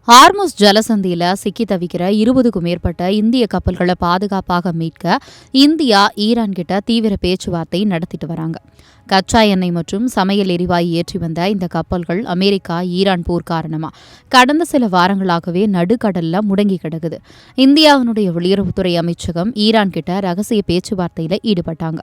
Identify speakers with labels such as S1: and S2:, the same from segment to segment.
S1: Hormuz ஜலசந்தியில சிக்கி தவிக்கிற 20க்கும் மேற்பட்ட இந்திய கப்பல்களை பாதுகாப்பாக மீட்க இந்தியா ஈரான் கிட்ட தீவிர பேச்சுவார்த்தை நடத்திட்டு வராங்க. கச்சா எண்ணெய் மற்றும் சமையல் எரிவாயு ஏற்றி வந்த இந்த கப்பல்கள் அமெரிக்கா ஈரான் போர் காரணமா கடந்த சில வாரங்களாகவே நடுக்கடல்ல முடங்கி கிடக்குது. இந்தியாவினுடைய வெளியுறவுத்துறை அமைச்சகம் ஈரான் கிட்ட ரகசிய பேச்சுவார்த்தையில ஈடுபட்டாங்க.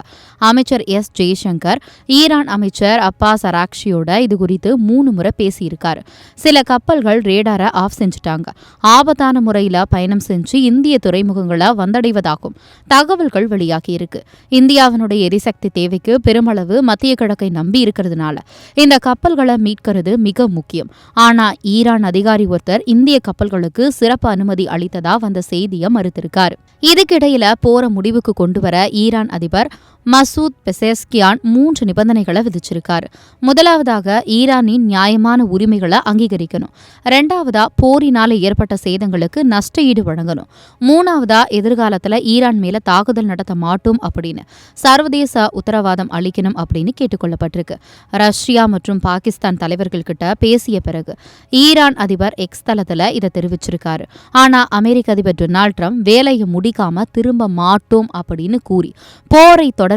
S1: அமைச்சர் எஸ் ஜெய்சங்கர் ஈரான் அமைச்சர் அப்பாஸ் அராக்ஷியோட இது குறித்து 3 முறை பேசியிருக்காரு. சில கப்பல்கள் ரேடாரை ஆஃப் செஞ்சுட்டாங்க. ஆபத்தான முறையில பயணம் செஞ்சு இந்திய துறைமுகங்களை வந்தடைவதாகும் தகவல்கள் வெளியாகியிருக்கு. இந்தியாவினுடைய எரிசக்தி தேவைக்கு பெருமளவு மத்திய கிழக்கை நம்பி இருக்கிறதுனால இந்த கப்பல்களை மீட்கிறது மிக முக்கியம். ஆனா ஈரான் அதிகாரி ஒருத்தர் இந்திய கப்பல்களுக்கு சிறப்பு அனுமதி அளித்ததா வந்த செய்தியை மறுத்திருக்காரு. இதுக்கிடையில போற முடிவுக்கு கொண்டுவர ஈரான் அதிபர் மசூத் பெசேஸ்கியான் 3 நிபந்தனைகளை விதிச்சிருக்காரு. முதலாவதாக ஈரானின் நியாயமான உரிமைகளை அங்கீகரிக்கணும். 2வதா போரினால ஏற்பட்ட சேதங்களுக்கு நஷ்ட ஈடு வழங்கணும். 3வதா எதிர்காலத்துல ஈரான் மேல தாக்குதல் நடத்த மாட்டோம் அப்படின்னு சர்வதேச உத்தரவாதம் அளிக்கணும் அப்படின்னு கேட்டுக்கொள்ளப்பட்டிருக்கு. ரஷ்யா மற்றும் பாகிஸ்தான் தலைவர்கள் கிட்ட பேசிய பிறகு ஈரான் அதிபர் எக்ஸ் தளத்துல இதை தெரிவிச்சிருக்காரு. ஆனா அமெரிக்க அதிபர் டொனால்ட் ட்ரம்ப் வேலையை முடிக்காம திரும்ப மாட்டோம் அப்படின்னு கூறி போரை தொடர்வதில்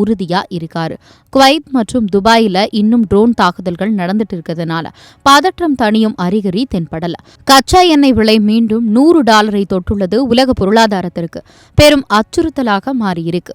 S1: உறுதியா இருக்காரு. குவைத் மற்றும் துபாயில இன்னும் ட்ரோன் தாக்குதல்கள் நடந்துட்டு இருக்கிறதுனால பதற்றம் தணியும் அறிகுறி தென்படல. கச்சா எண்ணெய் விலை மீண்டும் $100 தொட்டுள்ளது உலக பொருளாதாரத்திற்கு பெரும் அச்சுறுத்தலாக மாறியிருக்கு.